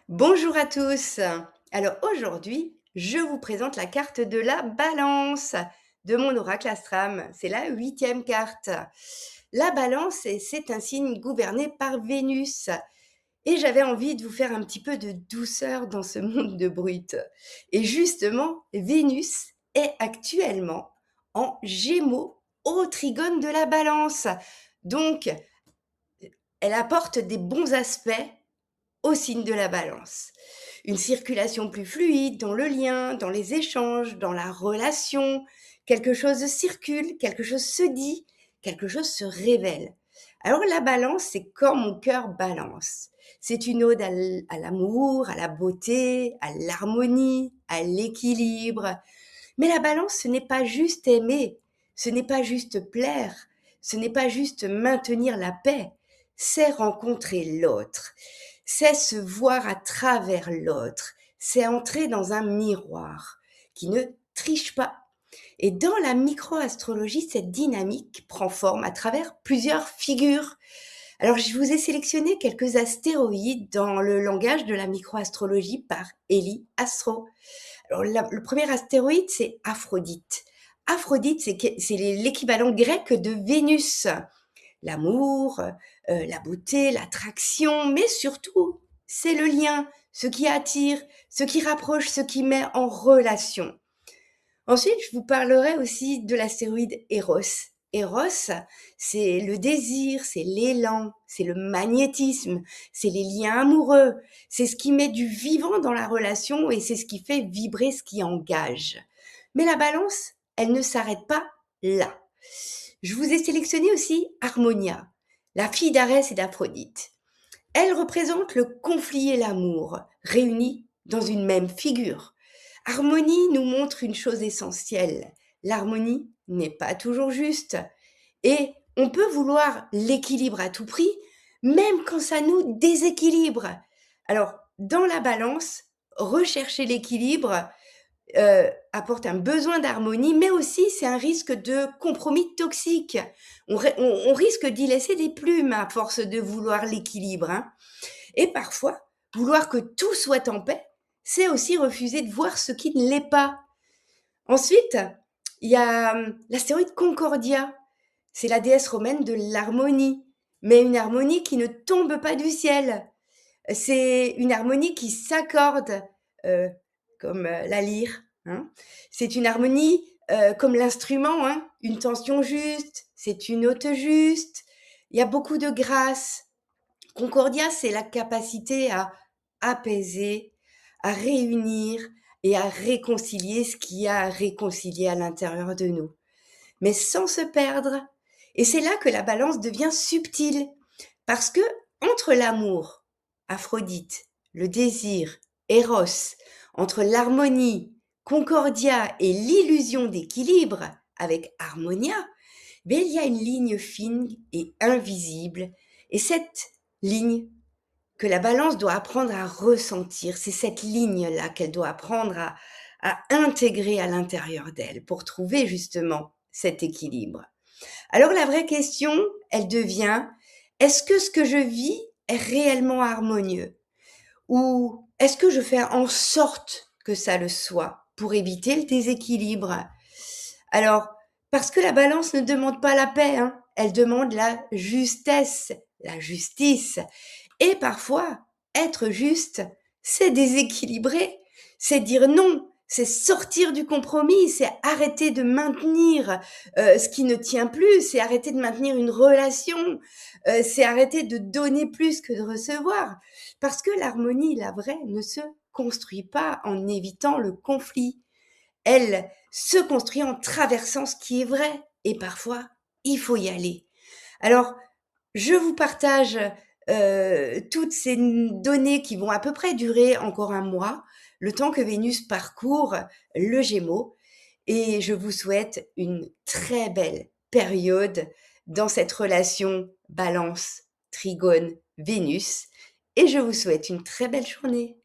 Bonjour à tous. Alors aujourd'hui, je vous présente la carte de la balance de mon oracle astram. C'est la huitième carte. La balance, c'est un signe gouverné par Vénus. Et j'avais envie de vous faire un petit peu de douceur dans ce monde de brut. Et justement, Vénus est actuellement en Gémeaux au trigone de la balance. Donc, elle apporte des bons aspects au signe de la balance. Une circulation plus fluide dans le lien, dans les échanges, dans la relation. Quelque chose circule, quelque chose se dit, quelque chose se révèle. Alors la balance, c'est quand mon cœur balance. C'est une ode à l'amour, à la beauté, à l'harmonie, à l'équilibre. Mais la balance, ce n'est pas juste aimer, ce n'est pas juste plaire, ce n'est pas juste maintenir la paix, c'est rencontrer l'autre, c'est se voir à travers l'autre, c'est entrer dans un miroir qui ne triche pas. Et dans la micro-astrologie, cette dynamique prend forme à travers plusieurs figures. Alors, je vous ai sélectionné quelques astéroïdes dans le langage de la micro-astrologie par Eli Astro. Alors, le premier astéroïde, c'est Aphrodite. Aphrodite, c'est l'équivalent grec de Vénus. L'amour, la beauté, l'attraction, mais surtout, c'est le lien, ce qui attire, ce qui rapproche, ce qui met en relation. Ensuite, je vous parlerai aussi de l'astéroïde Eros. Eros, c'est le désir, c'est l'élan, c'est le magnétisme, c'est les liens amoureux, c'est ce qui met du vivant dans la relation et c'est ce qui fait vibrer, ce qui engage. Mais la balance, elle ne s'arrête pas là. Je vous ai sélectionné aussi Harmonia, la fille d'Arès et d'Aphrodite. Elle représente le conflit et l'amour, réunis dans une même figure. Harmonie nous montre une chose essentielle. L'harmonie n'est pas toujours juste. Et on peut vouloir l'équilibre à tout prix, même quand ça nous déséquilibre. Alors, dans la balance, rechercher l'équilibre apporte un besoin d'harmonie, mais aussi c'est un risque de compromis toxique. On risque d'y laisser des plumes à force de vouloir l'équilibre, hein. Et parfois, vouloir que tout soit en paix, c'est aussi refuser de voir ce qui ne l'est pas. Ensuite, il y a l'astéroïde Concordia. C'est la déesse romaine de l'harmonie, mais une harmonie qui ne tombe pas du ciel. C'est une harmonie qui s'accorde, euh, comme la lyre, hein. C'est une harmonie comme l'instrument, hein, une tension juste, c'est une note juste. Il y a beaucoup de grâce. Concordia, c'est la capacité à apaiser, à réunir et à réconcilier ce qu'il y a à réconcilier à l'intérieur de nous, mais sans se perdre. Et c'est là que la balance devient subtile, parce que entre l'amour, Aphrodite, le désir, Eros, entre l'harmonie, Concordia et l'illusion d'équilibre avec Harmonia, mais il y a une ligne fine et invisible, et cette ligne que la balance doit apprendre à ressentir, c'est cette ligne-là qu'elle doit apprendre à intégrer à l'intérieur d'elle pour trouver justement cet équilibre. Alors la vraie question, elle devient, est-ce que ce que je vis est réellement harmonieux? Ou est-ce que je fais en sorte que ça le soit pour éviter le déséquilibre? Alors, parce que la balance ne demande pas la paix, hein, elle demande la justesse, la justice. Et parfois, être juste, c'est déséquilibrer, c'est dire non, c'est sortir du compromis, c'est arrêter de maintenir ce qui ne tient plus, c'est arrêter de maintenir une relation, c'est arrêter de donner plus que de recevoir. Parce que l'harmonie, la vraie, ne se construit pas en évitant le conflit. Elle se construit en traversant ce qui est vrai. Et parfois, il faut y aller. Alors, je vous partage toutes ces données qui vont à peu près durer encore un mois, le temps que Vénus parcourt le Gémeaux. Et je vous souhaite une très belle période dans cette relation balance, trigone, Vénus. Et je vous souhaite une très belle journée.